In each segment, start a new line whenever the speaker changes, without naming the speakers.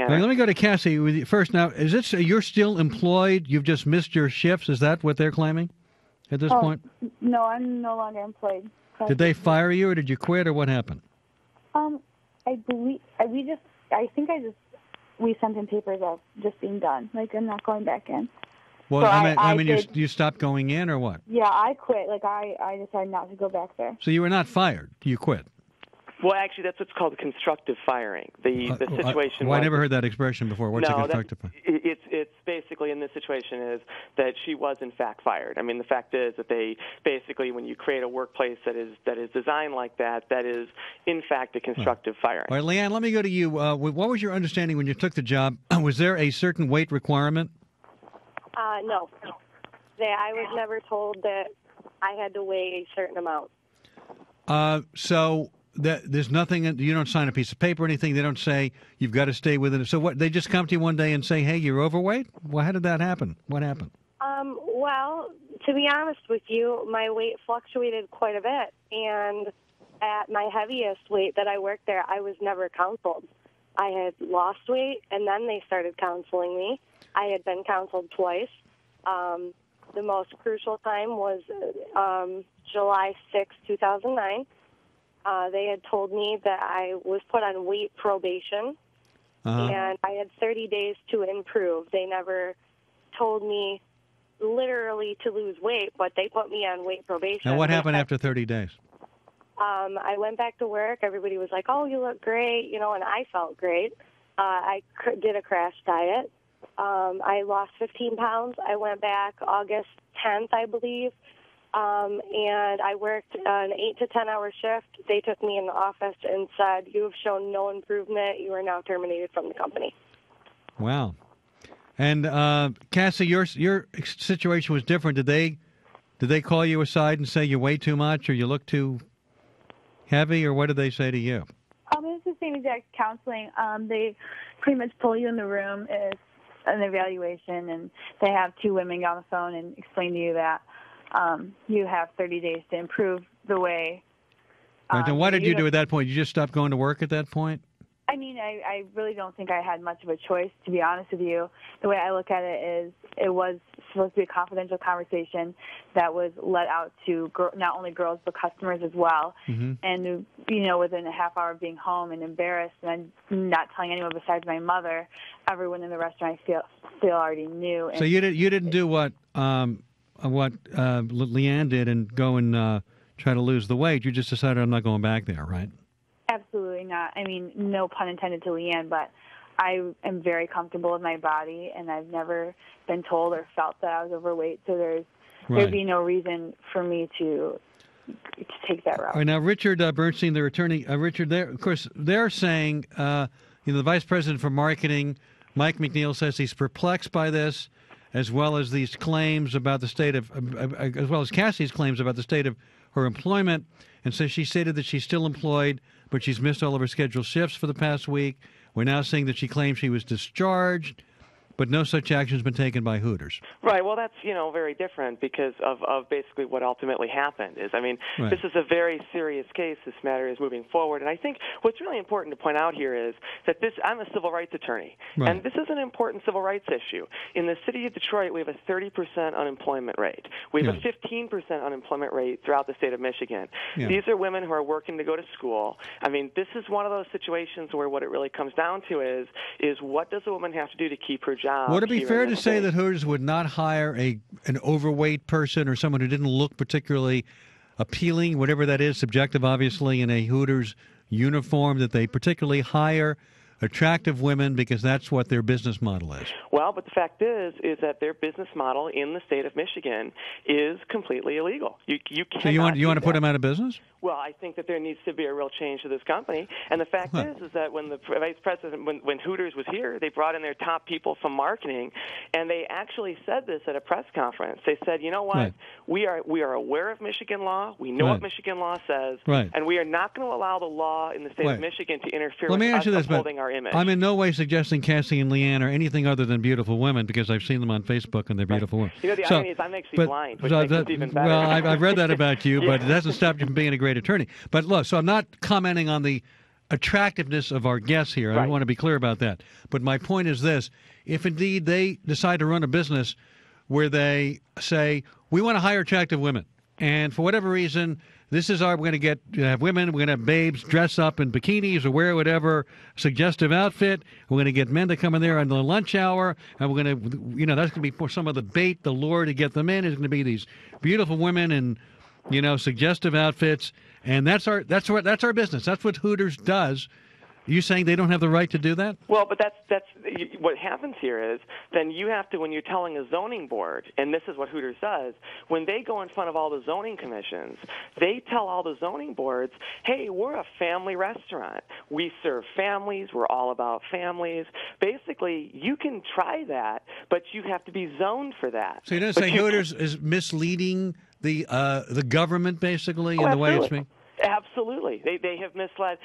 mechanic.
Let me go to Cassie with you first. Now, is it you're still employed? You've just missed your shifts? Is that what they're claiming at this point?
No, I'm no longer employed.
Did they fire you, or did you quit, or what happened?
I believe we sent in papers of just being done. Like, I'm not going back in.
Well,
So
I mean, you stopped going in, or what?
Yeah, I quit. Like, I decided not to go back there.
So you were not fired. You quit.
Well, actually, that's what's called constructive firing. The situation.
I never heard that expression before. What's a constructive firing?
It's basically in this situation is that she was in fact fired. I mean, the fact is that they basically, when you create a workplace that is designed like that, that is in fact a constructive firing.
All right, Leanne, let me go to you. What was your understanding when you took the job? Was there a certain weight requirement?
No. I was never told that I had to weigh a certain amount.
So there's nothing. You don't sign a piece of paper or anything. They don't say you've got to stay within it. So what? They just come to you one day and say, "Hey, you're overweight." Well, how did that happen? What happened?
Well, to be honest with you, my weight fluctuated quite a bit, and at my heaviest weight that I worked there, I was never counseled. I had lost weight, and then they started counseling me. I had been counseled twice. The most crucial time was July 6, 2009. They had told me that I was put on weight probation, and I had 30 days to improve. They never told me literally to lose weight, but they put me on weight probation.
Now, what happened after 30 days?
I went back to work. Everybody was like, "Oh, you look great," and I felt great. I did a crash diet. I lost 15 pounds. I went back August 10th, I believe, and I worked an 8 to 10 hour shift. They took me in the office and said, "You have shown no improvement. You are now terminated from the company."
Wow. And Cassie, your situation was different. Did they call you aside and say you weigh too much or you look too heavy, or what did they say to you?
It's the same exact counseling. They pretty much pull you in the room. It's an evaluation, and they have two women get on the phone and explain to you that you have 30 days to improve the way.
Right, then what did you do at that point? You just stopped going to work at that point?
I mean, I really don't think I had much of a choice, to be honest with you. The way I look at it is it was supposed to be a confidential conversation that was let out to not only girls but customers as well. Mm-hmm. And, within a half hour of being home and embarrassed and not telling anyone besides my mother, everyone in the restaurant I feel already knew. And
so you didn't do what Leanne did and go and try to lose the weight. You just decided, I'm not going back there, right?
Absolutely not. I mean, no pun intended to Leanne, but I am very comfortable with my body, and I've never been told or felt that I was overweight, so there'd be no reason for me to take that route.
All right, now, Richard Bernstein, their attorney, Richard, of course, they're saying, the Vice President for Marketing, Mike McNeil, says he's perplexed by this, as well as these claims about the state of, as well as Cassie's claims about the state of her employment, and says she stated that she's still employed, but she's missed all of her scheduled shifts for the past week. We're now seeing that she claims she was discharged, but no such action has been taken by Hooters.
Right. Well, that's, very different because of basically what ultimately happened is, This is a very serious case. This matter is moving forward. And I think what's really important to point out here is that I'm a civil rights attorney, and this is an important civil rights issue. In the city of Detroit, we have a 30% unemployment rate. We have a 15% unemployment rate throughout the state of Michigan. Yeah. These are women who are working to go to school. This is one of those situations where what it really comes down to is what does a woman have to do to keep her job?
Would it be fair to say that Hooters would not hire an overweight person or someone who didn't look particularly appealing, whatever that is, subjective obviously, in a Hooters uniform, that they particularly hire attractive women because that's what their business model is?
Well, but the fact is that their business model in the state of Michigan is completely illegal. You cannot.
So you want to put them out of business?
Well, I think that there needs to be a real change to this company. And the fact is that when the vice president, when Hooters was here, they brought in their top people from marketing, and they actually said this at a press conference. They said, you know what, we are aware of Michigan law. We know what Michigan law says, and we are not going to allow the law in the state of Michigan to interfere with us upholding our image.
I'm in no way suggesting Cassie and Leanne are anything other than beautiful women because I've seen them on Facebook and they're beautiful women.
The irony is I'm actually blind, which makes it even better.
Well, I've read that about you, but it doesn't stop you from being a great attorney. But look, so I'm not commenting on the attractiveness of our guests here. I want to be clear about that. But my point is this. If indeed they decide to run a business where they say, we want to hire attractive women, and for whatever reason, this is we're going to have women, we're going to have babes dress up in bikinis or wear whatever suggestive outfit. We're going to get men to come in there on the lunch hour, and we're going to, that's going to be some of the bait, the lure to get them in is going to be these beautiful women in, suggestive outfits, and that's our business. That's what Hooters does. Are you saying they don't have the right to do that?
Well, but that's what happens here is then you have to, when you're telling a zoning board, and this is what Hooters does, when they go in front of all the zoning commissions, they tell all the zoning boards, hey, we're a family restaurant. We serve families. We're all about families. Basically, you can try that, but you have to be zoned for that.
So you're not saying Hooters is misleading the government, basically, in the way it's being?
Absolutely. They have misled.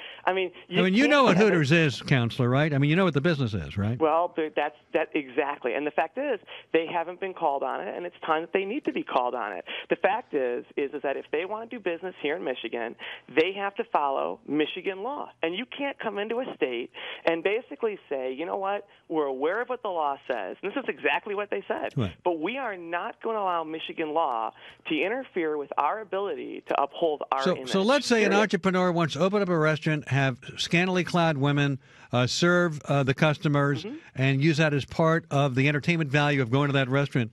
You know what Hooters is, Counselor, right? You know what the business is, right?
Well, that's exactly. And the fact is, they haven't been called on it, and it's time that they need to be called on it. The fact is that if they want to do business here in Michigan, they have to follow Michigan law. And you can't come into a state and basically say, you know what, we're aware of what the law says. And this is exactly what they said.
Right.
But we are not going to allow Michigan law to interfere with our ability to uphold our image.
So let's say an entrepreneur wants to open up a restaurant, have scantily clad women serve the customers, and use that as part of the entertainment value of going to that restaurant.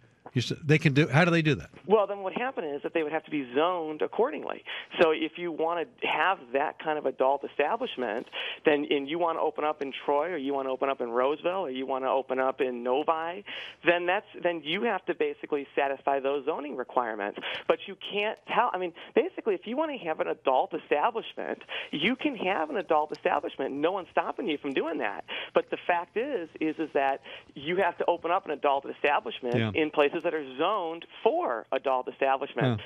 They can do. How do they do that?
Well, then what happened is that they would have to be zoned accordingly. So if you want to have that kind of adult establishment, and you want to open up in Troy, or you want to open up in Roseville, or you want to open up in Novi, then you have to basically satisfy those zoning requirements. But you can't tell. Basically, if you want to have an adult establishment, you can have an adult establishment. No one's stopping you from doing that. But the fact is that you have to open up an adult establishment in places that are zoned for adult establishment.